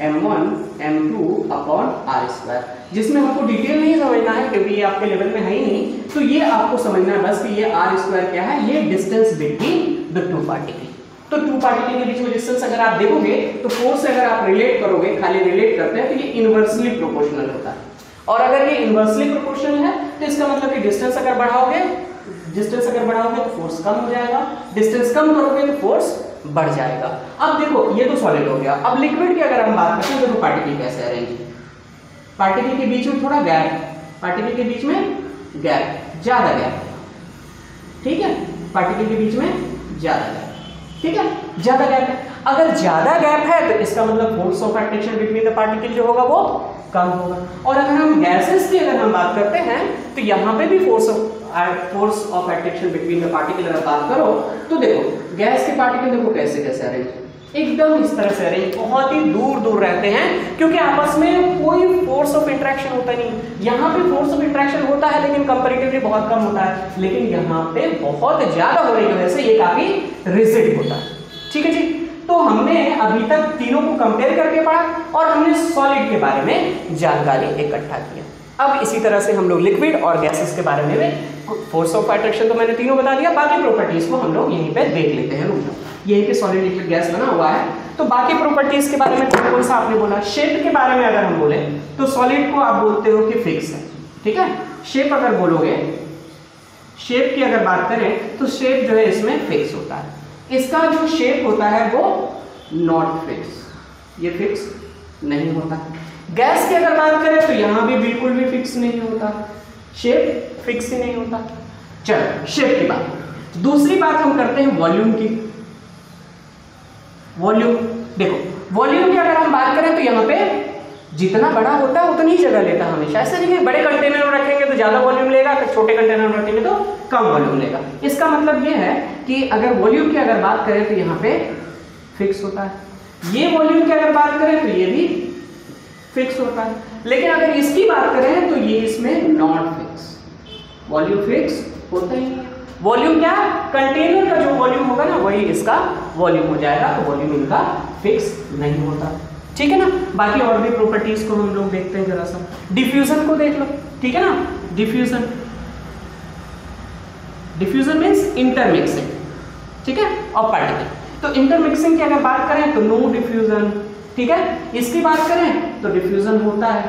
m1m2/r², जिसमें हमको डिटेल नहीं समझना है क्योंकि ये आपके लेवल में है ही नहीं। तो ये आपको समझना है बस कि ये r² क्या है, ये distance between the two particle. तो टू पार्टिकल के बीच में डिस्टेंस अगर आप देखोगे तो फोर्स अगर आप रिलेट करोगे, खाली रिलेट करते हैं तो ये इनवर्सली प्रोपोर्शनल होता है। और अगर ये इनवर्सली प्रोपोर्शनल है तो इसका मतलब कि डिस्टेंस अगर बढ़ाओगे तो फोर्स कम हो जाएगा, डिस्टेंस कम करोगे तो फोर्स बढ़ जाएगा। अब देखो ये तो सॉलिड हो गया। अब लिक्विड की अगर हम बात करते हैं तो पार्टिकल कैसे अरेंज है, पार्टिकल के बीच में थोड़ा गैप, पार्टिकल के बीच में गैप, ज्यादा गैप, ठीक है, पार्टिकल के बीच में ज्यादा गैप, ठीक है, ज्यादा गैप है। अगर ज्यादा गैप है तो इसका मतलब force of attraction between the particle जो होगा वो कम होगा। और अगर हम गैसेस की अगर हम बात करते हैं तो यहाँ पे भी force of attraction between the particle अगर बात करो तो देखो गैस के पार्टिकल देखो कैसे कैसे अरेंज, एकदम इस तरह से अरेंज, बहुत ही दूर दूर रहते हैं क्योंकि आपस में कोई फोर्स ऑफ इंटरेक्शन होता नहीं। यहाँ पे फोर्स ऑफ इंटरेक्शन होता है लेकिन कंपैरेटिवली बहुत कम होता है, लेकिन यहाँ पे बहुत ज्यादा होने की वजह से ये काफी रिजिड होता है, ठीक है जी। तो हमने अभी तक तीनों को कंपेयर करके पढ़ा और हमने सॉलिड के बारे में जानकारी इकट्ठा किया। अब इसी तरह से हम लोग लिक्विड और गैसेस के बारे में, फोर्स ऑफ अट्रैक्शन तो मैंने तीनों बता दिया, बाकी प्रॉपर्टीज को हम लोग यहीं पे देख लेते हैं। यहीं पे सॉलिड लिक्विड गैस बना हुआ है तो बाकी प्रॉपर्टीज के बारे में कौन सा आपने बोला, शेप के बारे में अगर हम बोले तो सॉलिड को आप बोलते हो कि फिक्स है, ठीक है। शेप अगर बोलोगे, शेप की अगर बात करें तो शेप जो है इसमें फिक्स होता है, इसका जो शेप होता है वो नॉट फिक्स, ये फिक्स नहीं होता। गैस की अगर बात करें तो यहां भी बिल्कुल भी फिक्स नहीं होता, शेप फिक्स ही नहीं होता। चलो शेप की बात। दूसरी बात हम करते हैं वॉल्यूम की। वॉल्यूम देखो, वॉल्यूम की अगर हम बात करें तो यहाँ पे जितना बड़ा होता है उतनी ही जगह लेता है हमेशा। ऐसे नहीं है बड़े कंटेनर में रखेंगे तो ज्यादा वॉल्यूम लेगा, छोटे कंटेनर में रखेंगे तो कम वॉल्यूम लेगा। इसका मतलब ये है कि अगर वॉल्यूम की अगर बात करें तो यहाँ पे फिक्स होता है, ये वॉल्यूम की अगर बात करें तो ये भी फिक्स होता है, लेकिन अगर इसकी बात करें तो ये इसमें नॉट फिक्स, वॉल्यूम फिक्स होता ही नहीं। वॉल्यूम क्या, कंटेनर का जो वॉल्यूम होगा ना वही इसका वॉल्यूम हो जाएगा, तो वॉल्यूम इनका फिक्स नहीं होता, ठीक है ना। बाकी और भी प्रॉपर्टीज को हम लोग देखते हैं जरा सा। डिफ्यूजन को देख लो, ठीक है ना। डिफ्यूजन, डिफ्यूजन मीन्स इंटरमिक्सिंग, ठीक है, ऑफ पार्टिकल। तो इंटरमिक्सिंग की अगर बात करें तो नो डिफ्यूजन, ठीक है। इसकी बात करें तो डिफ्यूजन होता है,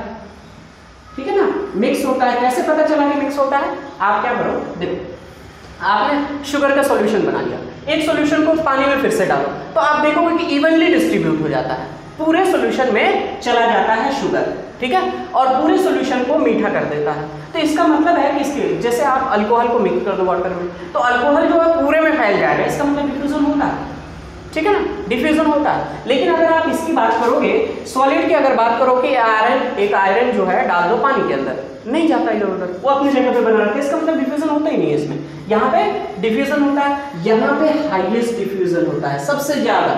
ठीक है ना, मिक्स होता है। कैसे पता चला कि मिक्स होता है, आप क्या करो, देखो आपने शुगर का सॉल्यूशन बना लिया, एक सॉल्यूशन को पानी में फिर से डालो तो आप देखोगे कि इवनली डिस्ट्रीब्यूट हो जाता है, पूरे सॉल्यूशन में चला जाता है शुगर, ठीक है, और पूरे सॉल्यूशन को मीठा कर देता है। तो इसका मतलब है कि इसके जैसे आप अल्कोहल को मिक्स कर दो वाटर में तो अल्कोहल जो है पूरे में फैल जाएगा, इसका मतलब डिफ्यूजन होता है, ठीक है ना, डिफ्यूजन होता है। लेकिन अगर आप इसकी बात करोगे, सॉलिड की अगर बात करो कि एक आयरन जो है डाल दो पानी के अंदर, नहीं जाता इधर उधर, वो अपनी जगह पे बना रहता है, इसका मतलब डिफ्यूजन होता ही नहीं है इसमें। यहाँ पे डिफ्यूजन होता है, यहाँ पे हाईएस्ट डिफ्यूजन होता है, सबसे ज्यादा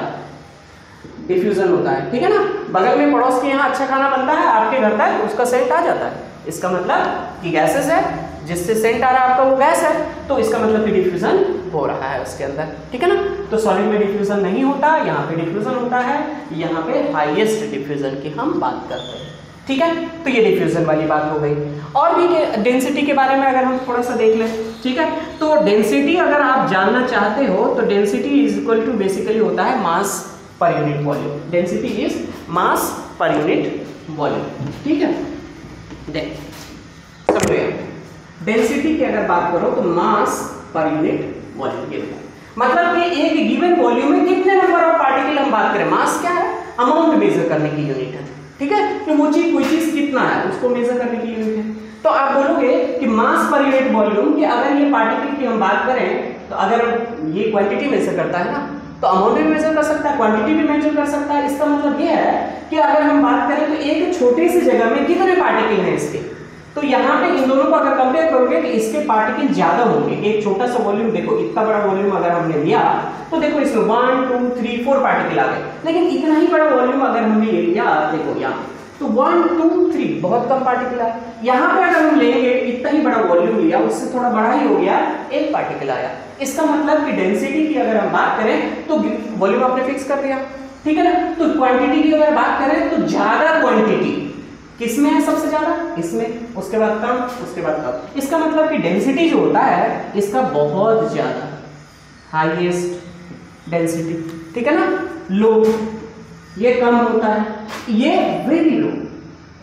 डिफ्यूजन होता है, ठीक है ना। बगल में पड़ोस के यहाँ अच्छा खाना बनता है, आपके घर तक उसका सेंट आ जाता है, इसका मतलब कि गैसेस है, जिससे सेंट आ रहा है आपका वो गैस है, तो इसका मतलब कि डिफ्यूजन हो रहा है उसके अंदर, ठीक है ना। तो सॉलिड में डिफ्यूजन नहीं होता, यहाँ पे डिफ्यूजन होता है, यहाँ पे हाईएस्ट डिफ्यूजन की हम बात करते हैं, ठीक है, तो ये डिफ्यूजन वाली बात हो गई। और भी डेंसिटी के बारे में अगर हम थोड़ा सा देख लें, ठीक है, तो डेंसिटी अगर आप जानना चाहते हो तो density is equal to basically होता है mass per unit volume. Density is mass per unit volume, ठीक है। देख समझो यार, डेंसिटी की अगर बात करो तो मास पर यूनिट वॉल्यूम, ये मतलब कि एक गिवन वॉल्यूम में कितने नंबर ऑफ पार्टिकल हम बात करें। मास क्या है, अमाउंट मेजर करने की यूनिट है, ठीक है, तो वो चीज कोई चीज कितना है उसको मेजर करने की यूनिट है। तो आप बोलोगे कि मास पर यूनिट वॉल्यूम कि अगर ये पार्टिकल की हम बात करें तो अगर ये क्वांटिटी मेजर करता है ना, तो अमाउंट भी मेजर कर सकता है, क्वांटिटी भी मेजर कर सकता है। इसका मतलब ये है कि अगर हम बात करें तो एक छोटी सी जगह में कितने पार्टिकल हैं इसके, तो यहाँ पे इन दोनों को अगर कंपेयर करोगे तो इसके पार्टिकल ज्यादा होंगे। एक छोटा सा वॉल्यूम, देखो इतना बड़ा वॉल्यूम अगर हमने लिया तो देखो इसमें 1 2 3 4 पार्टिकल आ गए, लेकिन इतना ही बड़ा वॉल्यूम अगर हमने ये लिया, देखो यहाँ तो 1 2 3 बहुत कम पार्टिकल आए। यहाँ पे अगर हम लेंगे इतना ही बड़ा वॉल्यूम लिया, उससे थोड़ा बड़ा ही हो गया, एक पार्टिकल आया। इसका मतलब कि डेंसिटी की अगर हम बात करें तो वॉल्यूम आपने फिक्स कर दिया, ठीक है ना। तो क्वांटिटी की अगर बात करें तो ज्यादा क्वांटिटी किसमें है, सबसे ज्यादा इसमें, उसके बाद कम, उसके बाद कम। इसका मतलब कि डेंसिटी जो होता है इसका बहुत ज्यादा हाईएस्ट डेंसिटी, ठीक है ना। लो ये कम होता है, ये वेरी लो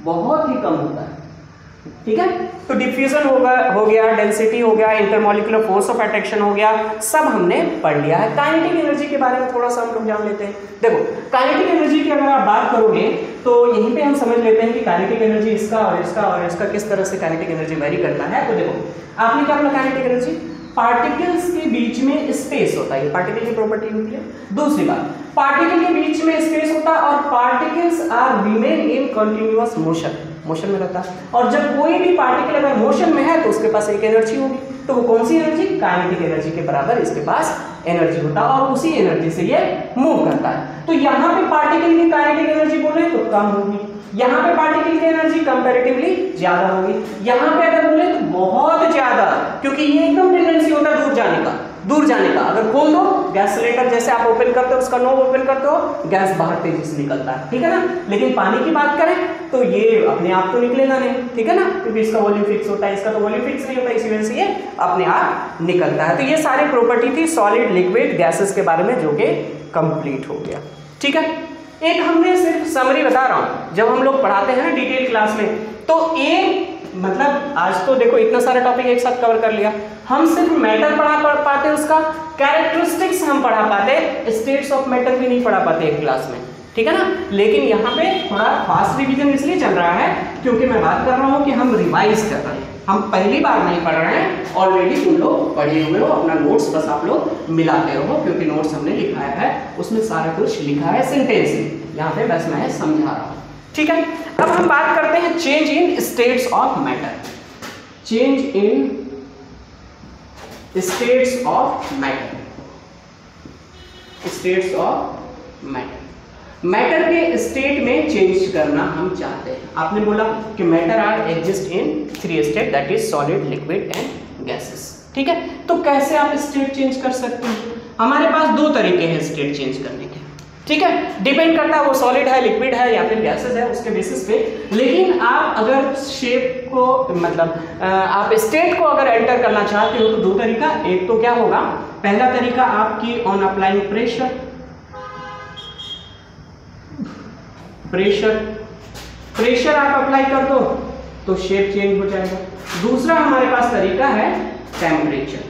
बहुत ही कम होता है, ठीक है। तो डिफ्यूजन हो गया, डेंसिटी हो गया, इंटरमॉलिक्यूलर फोर्स ऑफ अट्रैक्शन हो गया, सब हमने पढ़ लिया है। काइनेटिक एनर्जी के बारे में थोड़ा सा हम लोग जान लेते हैं। देखो काइनेटिक एनर्जी की अगर आप बात करोगे तो यहीं पे हम समझ लेते हैं कि काइनेटिक एनर्जी इसका और इसका और इसका किस तरह से काइनेटिक एनर्जी वेरी करता है। तो देखो आपने क्या बोला, काइनेटिक एनर्जी पार्टिकल्स के बीच में स्पेस होता है, पार्टिकल की प्रॉपर्टी होती है। दूसरी बात, पार्टिकल के बीच में स्पेस होता है और particles are remain in continuous motion, motion में रहता है। और जब कोई भी पार्टिकल अगर मोशन में है तो उसके पास एक एनर्जी होगी, तो वो कौन सी एनर्जी, काइनेटिक एनर्जी के बराबर इसके पास एनर्जी होता है और उसी एनर्जी से ये मूव करता है। तो यहाँ पे पार्टिकल की काइनेटिक एनर्जी बोले तो कम होगी, यहाँ पे पार्टिकल की एनर्जी कंपैरेटिवली ज्यादा होगी, यहाँ पे अगर बोले तो बहुत ज्यादा, क्योंकि ये एकदम टेंडेंसी होता है दूर जाने का, दूर जाने का। अगर खोल दो गैस सिलेंडर, जैसे आप ओपन करते हो उसका नॉब ओपन करते हो, गैस बाहर तेजी से निकलता है, ठीक है ना। लेकिन पानी की बात करें तो ये अपने आप तो निकलेगा नहीं, ठीक है ना, क्योंकि इसका वॉल्यूम फिक्स होता है, इसका तो वॉल्यूम फिक्स नहीं होता, इसी वजह से ये अपने आप निकलता है। तो ये सारी प्रॉपर्टी थी सॉलिड, लिक्विड, गैसेस के बारे में, जो कि कंप्लीट हो गया, ठीक है। एक हमने सिर्फ समरी बता रहा हूं, जब हम लोग पढ़ाते हैं ना डिटेल क्लास में, तो एक मतलब आज तो देखो इतना सारा टॉपिक एक साथ कवर कर लिया, हम सिर्फ मैटर पढ़ा पाते, उसका कैरेक्टरिस्टिक्स हम पढ़ा पाते, स्टेट्स ऑफ मैटर भी नहीं पढ़ा पाते एक क्लास में, ठीक है ना। लेकिन यहाँ पे थोड़ा फास्ट रिवीजन इसलिए चल रहा है क्योंकि मैं बात कर रहा हूँ कि हम रिवाइज कर रहे हैं, हम पहली बार नहीं पढ़ रहे हैं, ऑलरेडी तुम लोग पढ़े हुए हो, अपना नोट्स बस आप लोग मिलाते रहो, क्योंकि नोट्स हमने लिखाया है उसमें सारा कुछ लिखा है सेंटेंस में, यहाँ पे बस मैं समझा रहा हूँ, ठीक है। अब हम बात करते हैं change in states of matter, change in states of matter, states of matter, matter के स्टेट में चेंज करना हम चाहते हैं। आपने बोला कि matter are exist in 3 state, that is solid, liquid and gases, ठीक है। तो कैसे आप स्टेट चेंज कर सकते हैं, हमारे पास 2 तरीके हैं स्टेट चेंज करने के, ठीक है। डिपेंड करता है वो सॉलिड है, लिक्विड है या फिर गैसेस है, उसके बेसिस पे। लेकिन आप अगर शेप को मतलब आप स्टेट को अगर एंटर करना चाहते हो तो 2 तरीका, एक तो क्या होगा, पहला तरीका आपकी ऑन अप्लाइंग प्रेशर, प्रेशर आप अप्लाई कर दो तो शेप चेंज हो जाएगा। दूसरा हमारे पास तरीका है टेम्परेचर,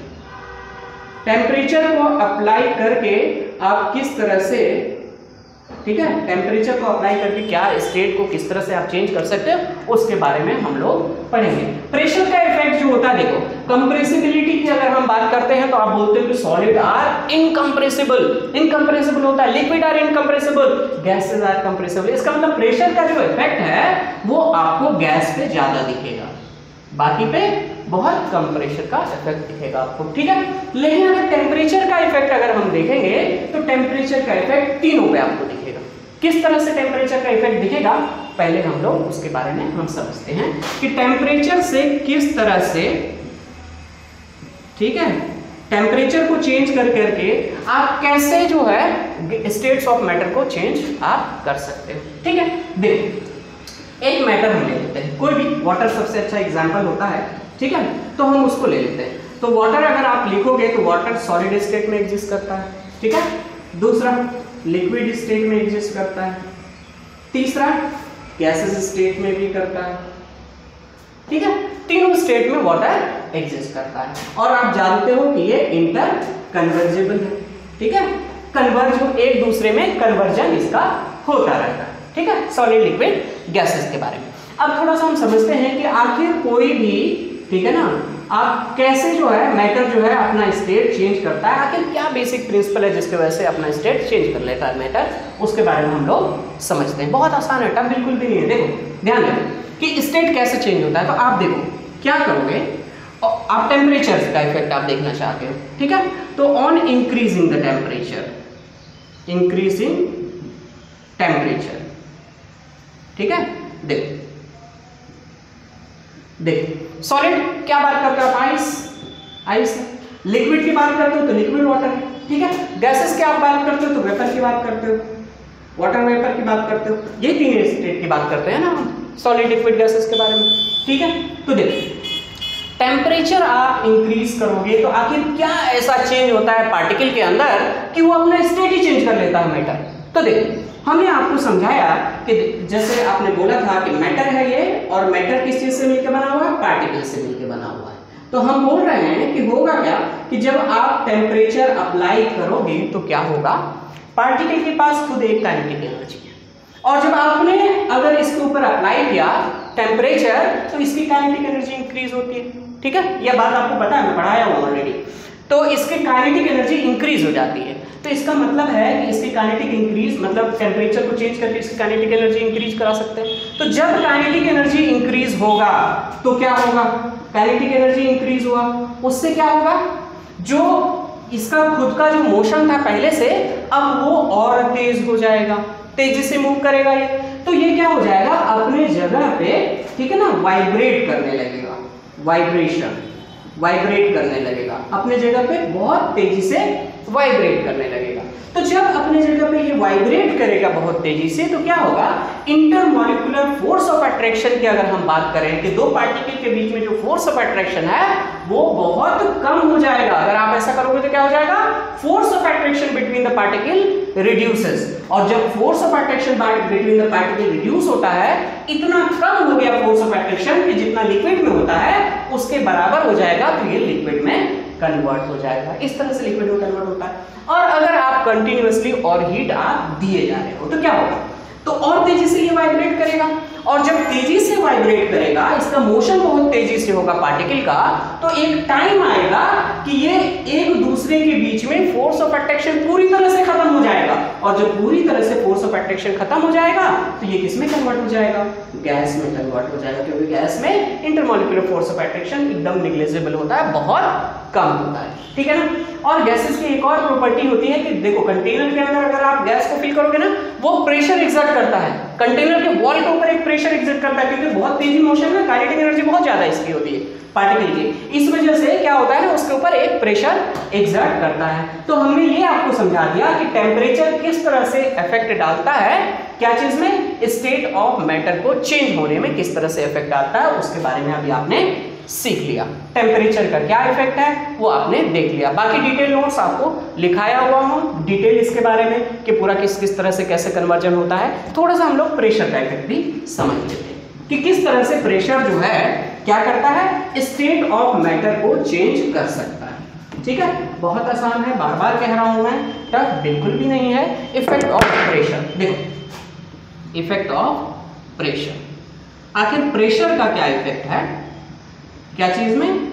टेम्परेचर को अप्लाई करके आप किस तरह से, ठीक है, टेम्परेचर को अप्लाई करके क्या स्टेट को किस तरह से आप चेंज कर सकते हो उसके बारे में हम लोग पढ़ेंगे। प्रेशर का इफेक्ट जो होता है, देखो कंप्रेसिबिलिटी की अगर हम बात करते हैं तो आप बोलते हो कि सॉलिड आर इनकंप्रेसिबल, इनकंप्रेसिबल होता है, liquid are incompressible, gases are compressible. इसका मतलब प्रेशर का जो इफेक्ट है वो आपको गैस पे ज्यादा दिखेगा, बाकी पे बहुत कम प्रेशर का इफेक्ट दिखेगा आपको, ठीक है। लेकिन अगर टेम्परेचर का इफेक्ट अगर हम देखेंगे तो टेम्परेचर का इफेक्ट तीनों पे आपको दिखेगा। किस तरह से टेम्परेचर का इफेक्ट दिखेगा, पहले हम लोग उसके बारे में हम समझते हैं कि टेम्परेचर से किस तरह से, ठीक है, टेम्परेचर को चेंज कर करके आप कैसे जो है स्टेट्स ऑफ मैटर को चेंज आप कर सकते हो, ठीक है। देखो एक मैटर हम ले लेते हैं, कोई भी, वाटर सबसे अच्छा एग्जाम्पल होता है, ठीक है, तो हम उसको ले लेते हैं। तो वाटर अगर आप लिखोगे तो वाटर सॉलिड स्टेट में एग्जिस्ट करता है, ठीक है, दूसरा लिक्विड स्टेट में एग्जिस्ट करता है, तीसरा गैसेस स्टेट में भी करता है, ठीक है, तीनों स्टेट में वाटर एग्जिस्ट करता है। और आप जानते हो कि ये इंटर कन्वर्जेबल है, ठीक है, कन्वर्ज हो, एक दूसरे में कन्वर्जन इसका होता रहता है, ठीक है, सॉलिड लिक्विड गैसेस के बारे में। अब थोड़ा सा हम समझते हैं कि आखिर कोई भी, ठीक है ना, आप कैसे जो है मैटर जो है अपना स्टेट चेंज करता है, आखिर क्या बेसिक प्रिंसिपल है जिसकी वजह से अपना स्टेट चेंज कर लेता है मैटर, उसके बारे में हम लोग समझते हैं। बहुत आसान है, टफ बिल्कुल भी नहीं है। देखो ध्यान दें कि स्टेट कैसे चेंज होता है, तो आप देखो क्या करोगे, आप टेम्परेचर का इफेक्ट आप देखना चाहते हो, ठीक है, तो on increasing the temperature, increasing temperature, ठीक है, देखो देखो सॉलिड क्या बात करते हो आप, आइस, आइस, लिक्विड की बात करते हो तो लिक्विड वाटर है, ठीक है, गैसेस की आप बात करते हो तो वेपर की बात करते हो, वाटर वेपर की बात करते हो, ये तीन स्टेट की बात करते हैं ना हम सॉलिड लिक्विड गैसेस के बारे में, ठीक है। तो देखो टेम्परेचर आप इंक्रीज करोगे तो आखिर क्या ऐसा चेंज होता है पार्टिकल के अंदर कि वो अपना स्टेट ही चेंज कर लेता है मैटर। तो देखो हमने आपको समझाया कि जैसे आपने बोला था कि मैटर है ये, और मैटर किस चीज से मिलकर बना हुआ है, पार्टिकल से मिलकर बना हुआ है। तो हम बोल रहे हैं कि होगा क्या कि जब आप टेम्परेचर अप्लाई करोगे तो क्या होगा, पार्टिकल के पास खुद एक काइनेटिक एनर्जी है, और जब आपने अगर इसके ऊपर अप्लाई किया टेम्परेचर तो इसकी काइनेटिक एनर्जी इंक्रीज होती है, ठीक है, यह बात आपको पता है, मैं पढ़ाया हूँ ऑलरेडी। तो इसकी काइनेटिक एनर्जी इंक्रीज हो जाती है, तो इसका मतलब है कि इसकी काइनेटिक इंक्रीज मतलब टेम्परेचर को चेंज करके इसकी काइनेटिक एनर्जी इंक्रीज करा सकते हैं। तो जब काइनेटिक एनर्जी इंक्रीज होगा तो क्या होगा, काइनेटिक एनर्जी इंक्रीज हुआ, उससे क्या होगा, जो इसका खुद का जो मोशन था पहले से अब वो और तेज हो जाएगा, तेजी से मूव करेगा ये, तो ये क्या हो जाएगा अपने जगह पे, ठीक है ना, वाइब्रेट करने लगेगा, वाइब्रेशन, वाइब्रेट करने लगेगा अपने जगह पे, बहुत तेजी से वाइब्रेट करने लगेगा। तो जब अपने जगह पे ये वाइब्रेट करेगा बहुत तेजी से तो क्या होगा, इंटरमॉलिक्यूलर फोर्स ऑफ अट्रैक्शन की अगर हम बात करें कि दो पार्टिकल के बीच में जो फोर्स ऑफ अट्रैक्शन है वो बहुत कम हो जाएगा। अगर आप ऐसा करोगे तो क्या हो जाएगा, force of attraction between the particle reduces, और जब force of attraction between the particle reduce होता है, इतना कम हो गया फोर्स ऑफ अट्रैक्शन कि जितना लिक्विड में होता है उसके बराबर हो जाएगा, तो ये लिक्विड में कन्वर्ट हो जाएगा। इस तरह से लिक्विड में कन्वर्ट होता है। और अगर आप कंटिन्यूअसली और हीट आप दिए जा रहे हो तो क्या होगा, तो और तेजी से ये वाइब्रेट करेगा, और जब तेजी से वाइब्रेट करेगा, इसका मोशन बहुत तेजी से होगा पार्टिकल का, तो एक टाइम आएगा कि ये एक दूसरे के बीच में फोर्स ऑफ अट्रैक्शन पूरी तरह से खत्म हो जाएगा, और जब पूरी तरह से फोर्स ऑफ अट्रैक्शन खत्म हो जाएगा तो ये किस में कन्वर्ट हो जाएगा, गैस में कन्वर्ट हो जाएगा, क्योंकि गैस में इंटरमॉलिक्यूलर फोर्स ऑफ अट्रैक्शन एकदम निग्लिजिबल होता है, बहुत कम होता है, ठीक है ना। और गैसेस की एक और प्रॉपर्टी होती है कि देखो कंटेनर के अंदर अगर आप गैस को फिल करोगे ना, वो प्रेशर एक्सर्ट करता है, कंटेनर के वॉल के ऊपर एक प्रेशर एक्सर्ट करता है, क्योंकि बहुत तेजी मोशन में काइनेटिक एनर्जी बहुत ज्यादा इसकी होती है पार्टिकल की, इस वजह से क्या होता है ना, उसके ऊपर एक प्रेशर एक्सर्ट करता है। तो हमने ये आपको समझा दिया कि टेम्परेचर किस तरह से इफेक्ट डालता है, क्या चीज में, स्टेट ऑफ मैटर को चेंज होने में किस तरह से इफेक्ट डालता है, उसके बारे में अभी आपने सीख लिया। टेम्परेचर का क्या इफेक्ट है वो आपने देख लिया। बाकी डिटेल नोट्स आपको लिखाया हुआ हूँ डिटेल इसके बारे में कि पूरा किस किस तरह से कैसे कन्वर्जन होता है। थोड़ा सा हम लोग प्रेशर का इफेक्ट भी समझ लेते हैं कि किस तरह से प्रेशर जो है क्या करता है, स्टेट ऑफ मैटर को चेंज कर सकता है। ठीक है, बहुत आसान है, बार बार कह रहा हूं मैं, टफ बिल्कुल भी नहीं है। इफेक्ट ऑफ प्रेशर, देखो इफेक्ट ऑफ प्रेशर, आखिर प्रेशर का क्या इफेक्ट है, क्या चीज में,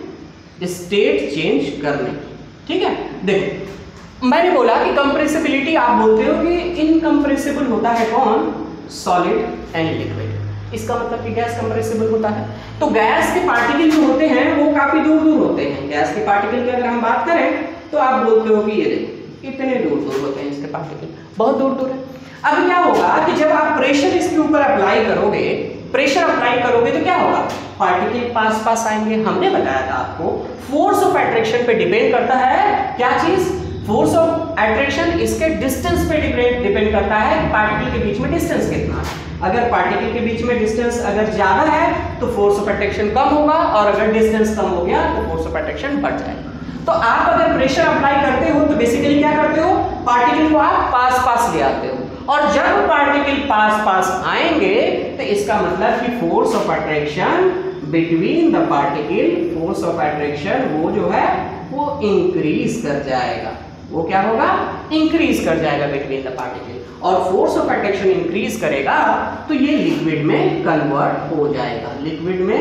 स्टेट चेंज करने की। ठीक है, देखो मैंने बोला कि कंप्रेसिबिलिटी आप बोलते हो कि इनकंप्रेसिबल होता है कौन, सॉलिड एंड लिक्विड। इसका मतलब कि गैस कंप्रेसिबल होता है। तो गैस के पार्टिकल जो होते हैं वो काफी दूर दूर होते हैं। गैस के पार्टिकल की अगर हम बात करें तो आप बोलते हो कि ये देखो इतने दूर दूर होते हैं इसके पार्टिकल, बहुत दूर दूर है। अब क्या होगा कि जब आप प्रेशर इसके ऊपर अप्लाई करोगे, प्रेशर अप्लाई करोगे तो क्या होगा, पार्टिकल पास पास आएंगे। हमने बताया था आपको फोर्स ऑफ अट्रैक्शन पे डिपेंड करता है क्या चीज, फोर्स ऑफ अट्रैक्शन इसके डिस्टेंस पे डिपेंड करता है, पार्टिकल के बीच में डिस्टेंस कितना है। अगर पार्टिकल के बीच में डिस्टेंस अगर ज्यादा है तो फोर्स ऑफ अट्रैक्शन कम होगा, और अगर डिस्टेंस कम हो गया तो फोर्स ऑफ अट्रैक्शन बढ़ जाएगा। तो आप अगर प्रेशर अप्लाई करते हो तो बेसिकली क्या करते हो, पार्टिकल को आप पास पास ले आते हो, और जब पार्टिकल पास पास आएंगे तो इसका मतलब कि force of attraction between the particle, force of attraction वो जो है वो इंक्रीज कर जाएगा। वो क्या होगा, इंक्रीज कर जाएगा बिटवीन द पार्टिकल, और फोर्स ऑफ अट्रैक्शन इंक्रीज करेगा तो ये लिक्विड में कन्वर्ट हो जाएगा, लिक्विड में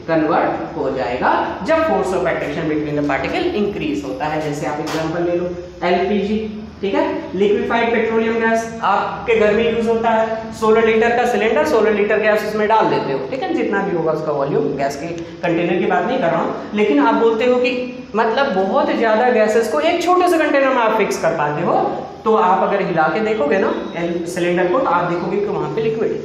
कन्वर्ट हो जाएगा जब force of attraction between the particle increase होता है। जैसे आप एग्जांपल ले लो एलपीजी, ठीक है, लिक्विफाइड पेट्रोलियम गैस, आपके घर में यूज होता है। 16 लीटर का सिलेंडर, 16 लीटर गैस उसमें डाल देते हो, ठीक है, जितना भी होगा उसका वॉल्यूम, गैस के कंटेनर की बात नहीं कर रहा हूँ, लेकिन आप बोलते हो कि मतलब बहुत ज्यादा गैसेस को एक छोटे से कंटेनर में आप फिक्स कर पाते हो, तो आप अगर हिला के देखोगे ना सिलेंडर को तो आप देखोगे कि वहां पे लिक्विड है,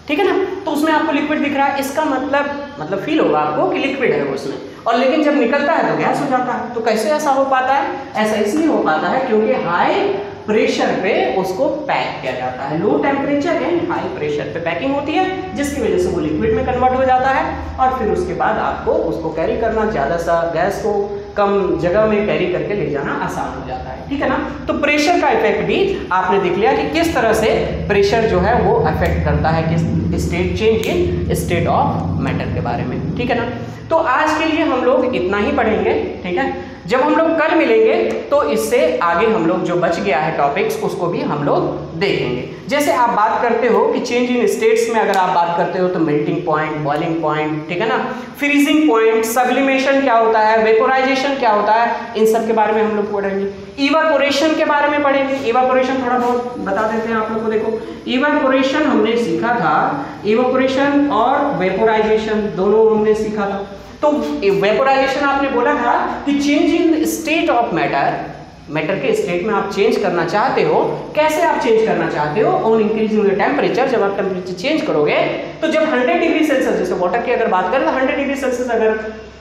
ठीक है ना, तो उसमें आपको लिक्विड दिख रहा है, इसका मतलब फील होगा आपको कि लिक्विड है उसमें, और लेकिन जब निकलता है तो गैस हो जाता है। तो कैसे ऐसा हो पाता है, ऐसा इसलिए हो पाता है क्योंकि हाई प्रेशर पे उसको पैक किया जाता है, low temperature and high pressure पे पैकिंग होती है, जिसकी वजह से वो लिक्विड में कन्वर्ट हो जाता है, और फिर उसके बाद आपको उसको कैरी करना, ज़्यादा सा गैस को कम जगह में कैरी करके ले जाना आसान हो जाता है, ठीक है ना। तो प्रेशर का इफेक्ट भी आपने देख लिया कि किस तरह से प्रेशर जो है वो अफेक्ट करता है किस state, change in state of matter के बारे में, ठीक है ना। तो आज के लिए हम लोग इतना ही पढ़ेंगे, ठीक है। जब हम लोग कल मिलेंगे तो इससे आगे हम लोग जो बच गया है टॉपिक्स उसको भी हम लोग देखेंगे। जैसे आप बात करते हो कि चेंज इन स्टेट्स में अगर आप बात करते हो तो मेल्टिंग पॉइंट, बॉइलिंग पॉइंट, ठीक है ना, फ्रीजिंग पॉइंट, सब्लिमेशन क्या होता है, वेपोराइजेशन क्या होता है, इन सब के बारे में हम लोग पढ़ेंगे। इवापोरेशन के बारे में पढ़ेंगे। इवापोरेशन थोड़ा बहुत बता देते हैं आप लोग को। देखो इवापोरेशन हमने सीखा था, इवापोरेशन और वेपोराइजेशन दोनों हमने सीखा था। तो वेपोराइजेशन आपने बोला था कि change in state of matter, matter के स्टेट में आप चेंज करना चाहते हो। कैसे आप चेंज करना चाहते हो, ऑन इंक्रीजिंग द टेम्परेचर, जब आप टेम्परेचर चेंज करोगे तो जब 100 डिग्री सेल्सियस, जैसे वाटर की अगर बात करें तो 100 डिग्री सेल्सियस अगर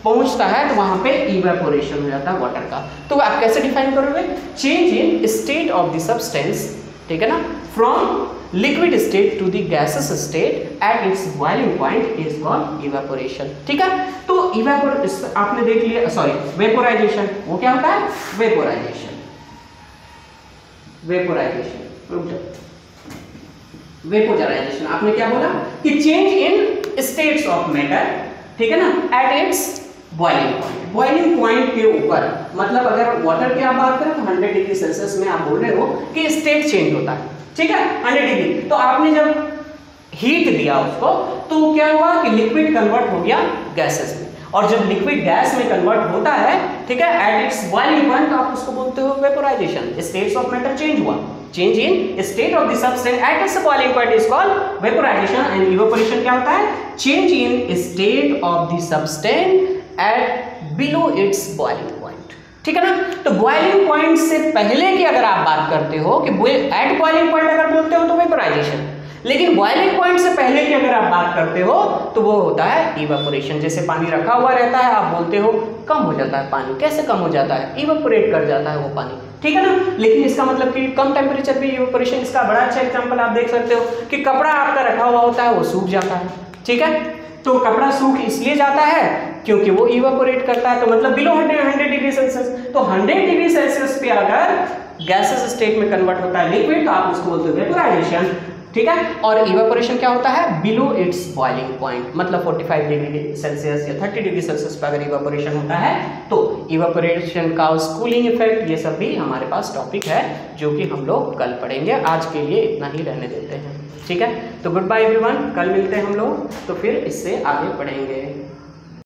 पहुंचता है तो वहां पे इवेपोरेशन हो जाता है वाटर का। तो आप कैसे डिफाइन करोगे, change in state of the substance, ठीक है ना, from liquid state to the gases state at its boiling point is called evaporation, ठीक है। तो आपने देख लिया, सॉरी वेपोराइजेशन, वो क्या होता है, वेपोराइजेशन, वेपोराइजेशन आपने क्या बोला कि change in states of matter, ठीक है ना, eight its boiling point, boiling point के ऊपर, मतलब अगर वाटर की आप बात करें तो 100 डिग्री सेल्सियस में आप बोल रहे हो कि स्टेट चेंज होता है, ठीक है, 100 डिग्री। तो आपने जब हीट दिया उसको तो क्या हुआ कि लिक्विड कन्वर्ट हो गया गैसेस में, और जब लिक्विड गैस में कन्वर्ट होता है, ठीक है, एट इट्स बॉइलिंग पॉइंट, आप उसको बोलते हो vaporisation. States of matter change हुआ, change in state of the substance at its boiling point is called vaporisation. And evaporation क्या होता है, change in state of the substance at below its boiling point, ठीक है ना। तो boiling point से पहले की अगर आप बात करते हो कि एट बॉइलिंग पॉइंट अगर बोलते हो तो वेपोराइजेशन, लेकिन बॉइलिंग पॉइंट से पहले की अगर आप बात करते हो तो वो होता है इवेपोरेशन। जैसे पानी रखा हुआ रहता है, आप बोलते हो कम हो जाता है पानी, कैसे कम हो जाता है, इवेपोरेट कर जाता है वो पानी, ठीक है ना। लेकिन इसका मतलब कि कम टेम्परेचर पे इवेपोरेशन, इसका बड़ा अच्छा एग्जांपल आप देख सकते हो कि कपड़ा आपका रखा हुआ होता है वो सूख जाता है, ठीक है। तो कपड़ा सूख इसलिए जाता है क्योंकि वो इवेपोरेट करता है, तो मतलब बिलो 100 डिग्री सेल्सियस। तो 100 डिग्री सेल्सियस पे अगर गैसेस स्टेट में कन्वर्ट होता है लिक्विड तो आप उसको बोलते हो वेपोराइजेशन, ठीक है। और इवेपोरेशन क्या होता है, बिलो इट्स बॉइलिंग पॉइंट, मतलब 45 डिग्री सेल्सियस या 30 डिग्री सेल्सियस पर अगर इवेपोरेशन होता है तो इवेपोरेशन का कूलिंग इफेक्ट, ये सब भी हमारे पास टॉपिक है जो कि हम लोग कल पढ़ेंगे। आज के लिए इतना ही रहने देते हैं, ठीक है। तो गुड बाय एवरीवन, कल मिलते हैं हम लोग, तो फिर इससे आगे पढ़ेंगे।